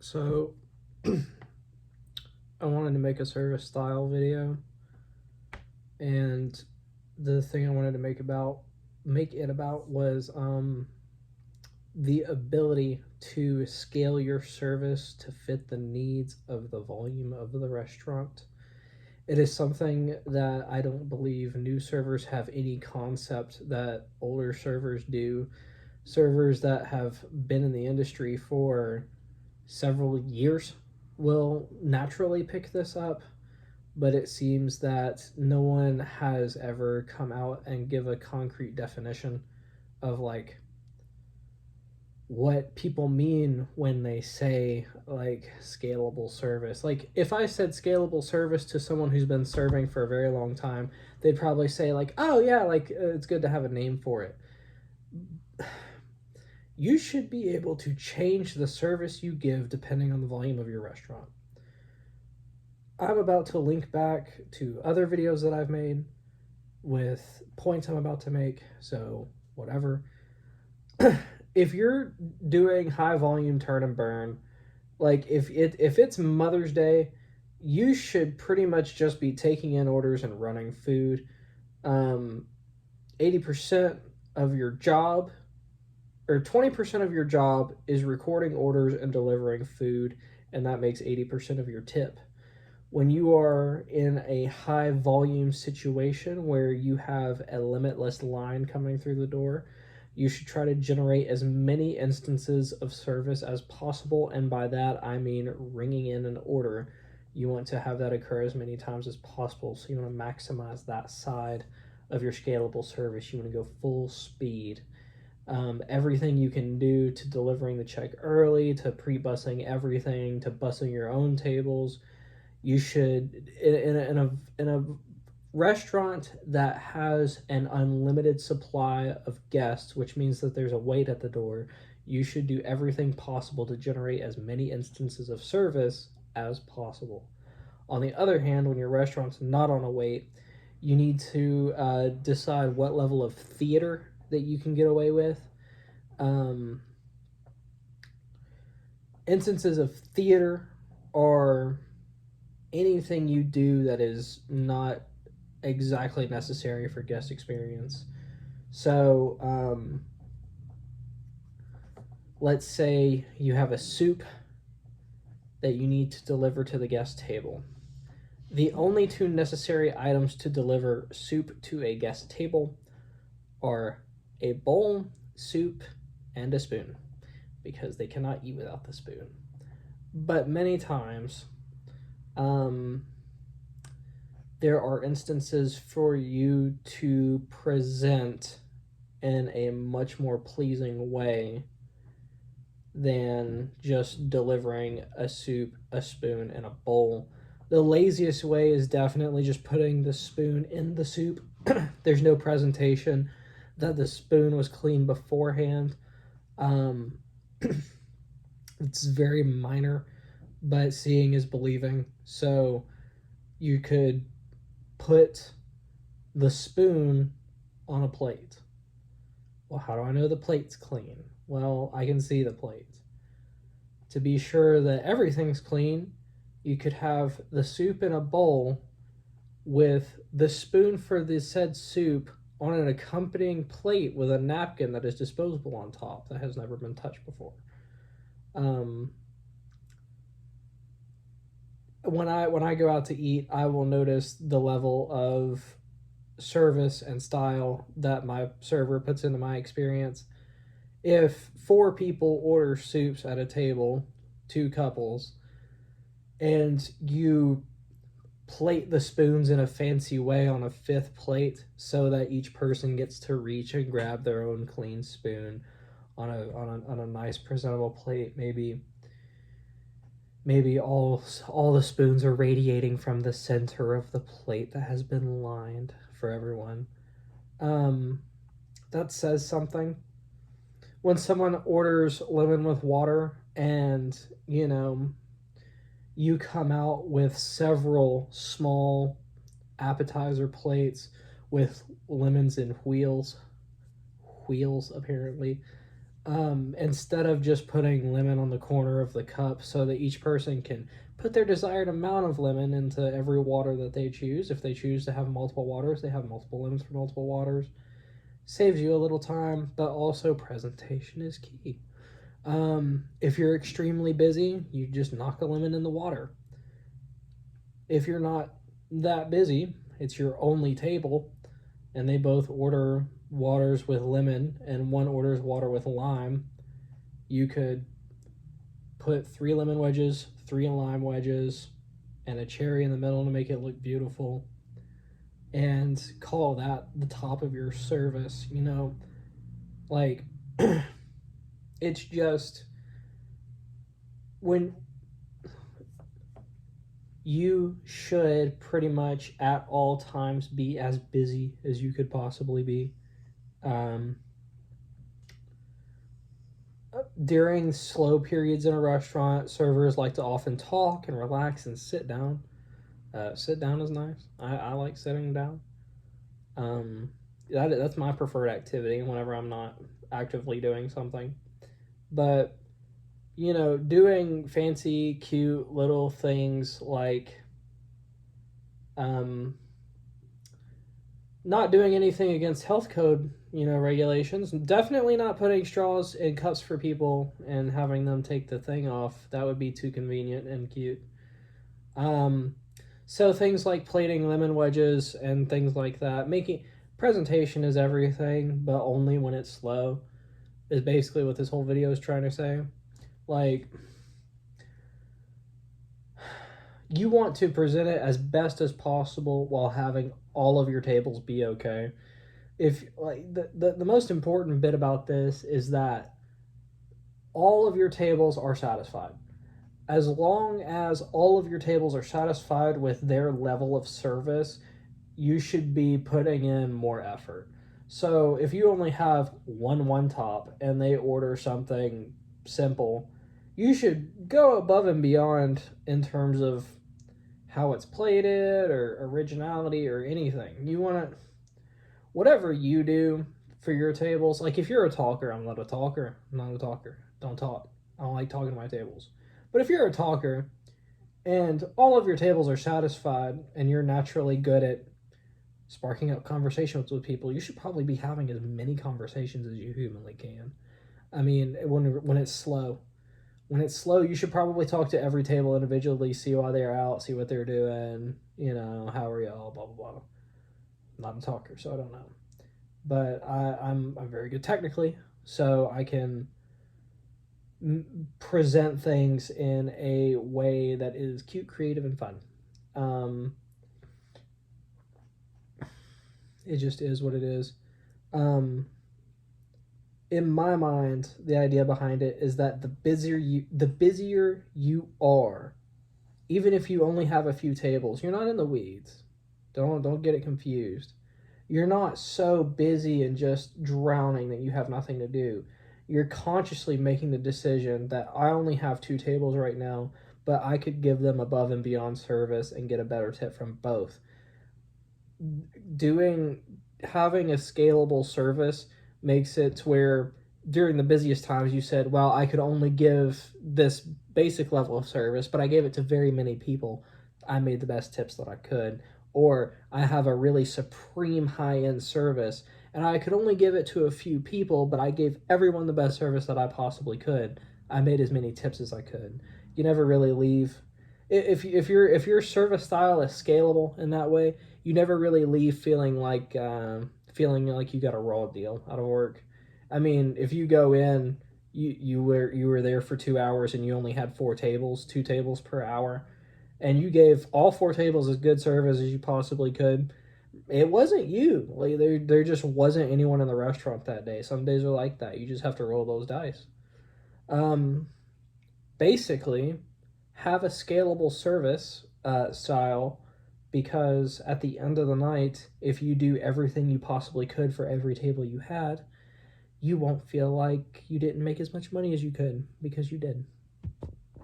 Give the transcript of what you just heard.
So I wanted to make a service style video, and the thing I wanted to make it about was the ability to scale your service to fit the needs of the volume of the restaurant. It is something that I don't believe new servers have any concept that older servers do. Servers that have been in the industry for several years will naturally pick this up, but it seems that no one has ever come out and give a concrete definition of like what people mean when they say like scalable service. Like if I said scalable service to someone who's been serving for a very long time, they'd probably say like, "Oh yeah, like it's good to have a name for it." You should be able to change the service you give depending on the volume of your restaurant. I'm about to link back to other videos that I've made with points I'm about to make, so whatever. If you're doing high volume turn and burn, like if it's Mother's Day, you should pretty much just be taking in orders and running food. 80% of your job or 20% of your job is recording orders and delivering food, and that makes 80% of your tip. When you are in a high volume situation where you have a limitless line coming through the door, you should try to generate as many instances of service as possible. And by that, I mean ringing in an order. You want to have that occur as many times as possible. So you want to maximize that side of your scalable service. You want to go full speed. Everything you can do to delivering the check early, to pre-bussing everything, to bussing your own tables. You should, in a restaurant that has an unlimited supply of guests, which means that there's a wait at the door, you should do everything possible to generate as many instances of service as possible. On the other hand, when your restaurant's not on a wait, you need to decide what level of theater that you can get away with. Instances of theater are anything you do that is not exactly necessary for guest experience. So, let's say you have a soup that you need to deliver to the guest table. The only two necessary items to deliver soup to a guest table are a bowl, soup, and a spoon, because they cannot eat without the spoon. But many times, there are instances for you to present in a much more pleasing way than just delivering a soup, a spoon, and a bowl. The laziest way is definitely just putting the spoon in the soup. There's no presentation that the spoon was clean beforehand. It's very minor, but seeing is believing. So you could put the spoon on a plate. Well, how do I know the plate's clean? Well, I can see the plate. To be sure that everything's clean, you could have the soup in a bowl with the spoon for the said soup on an accompanying plate with a napkin that is disposable on top that has never been touched before. When I go out to eat, I will notice the level of service and style that my server puts into my experience. If 4 people order soups at a table, 2 couples, and you plate the spoons in a fancy way on a 5th plate so that each person gets to reach and grab their own clean spoon on a nice presentable plate, maybe all the spoons are radiating from the center of the plate that has been lined for everyone. That says something. When someone orders lemon with water and you come out with several small appetizer plates with lemons in wheels apparently, instead of just putting lemon on the corner of the cup so that each person can put their desired amount of lemon into every water that they choose. If they choose to have multiple waters, they have multiple lemons for multiple waters. Saves you a little time, but also presentation is key. If you're extremely busy, you just knock a lemon in the water. If you're not that busy, it's your only table, and they both order waters with lemon and one orders water with lime, you could put 3 lemon wedges, 3 lime wedges, and a cherry in the middle to make it look beautiful, and call that the top of your service. Like, it's just when you should pretty much at all times be as busy as you could possibly be. During slow periods in a restaurant, servers like to often talk and relax and sit down. Sit down is nice. I like sitting down. That's my preferred activity whenever I'm not actively doing something. But doing fancy, cute little things like not doing anything against health code, regulations. Definitely not putting straws in cups for people and having them take the thing off. That would be too convenient and cute. So things like plating lemon wedges and things like that. Making presentation is everything, but only when it's slow, is basically what this whole video is trying to say. Like, you want to present it as best as possible while having all of your tables be okay. If like the most important bit about this is that all of your tables are satisfied. As long as all of your tables are satisfied with their level of service, you should be putting in more effort. So if you only have one top and they order something simple, you should go above and beyond in terms of how it's plated or originality or anything. You want to, whatever you do for your tables, like if you're a talker, I'm not a talker. I'm not a talker. Don't talk. I don't like talking to my tables. But if you're a talker and all of your tables are satisfied and you're naturally good at sparking up conversations with people, you should probably be having as many conversations as you humanly can. I mean, when it's slow. When it's slow, you should probably talk to every table individually, see why they're out, see what they're doing, how are y'all, blah, blah, blah. I'm not a talker, so I don't know. But I'm very good technically, so I can present things in a way that is cute, creative, and fun. It just is what it is. In my mind, the idea behind it is that the busier you are, even if you only have a few tables, you're not in the weeds. Don't get it confused. You're not so busy and just drowning that you have nothing to do. You're consciously making the decision that I only have 2 tables right now, but I could give them above and beyond service and get a better tip from both. Having a scalable service makes it to where during the busiest times you said, well, I could only give this basic level of service, but I gave it to very many people. I made the best tips that I could. Or I have a really supreme high-end service and I could only give it to a few people, but I gave everyone the best service that I possibly could. I made as many tips as I could. You never really leave. If your service style is scalable in that way, you never really leave feeling like you got a raw deal out of work. I mean, if you go in, you were there for 2 hours and you only had 4 tables, 2 tables per hour, and you gave all 4 tables as good service as you possibly could. It wasn't you. Like there just wasn't anyone in the restaurant that day. Some days are like that. You just have to roll those dice. Basically, have a scalable service style, because at the end of the night, if you do everything you possibly could for every table you had, you won't feel like you didn't make as much money as you could, because you did.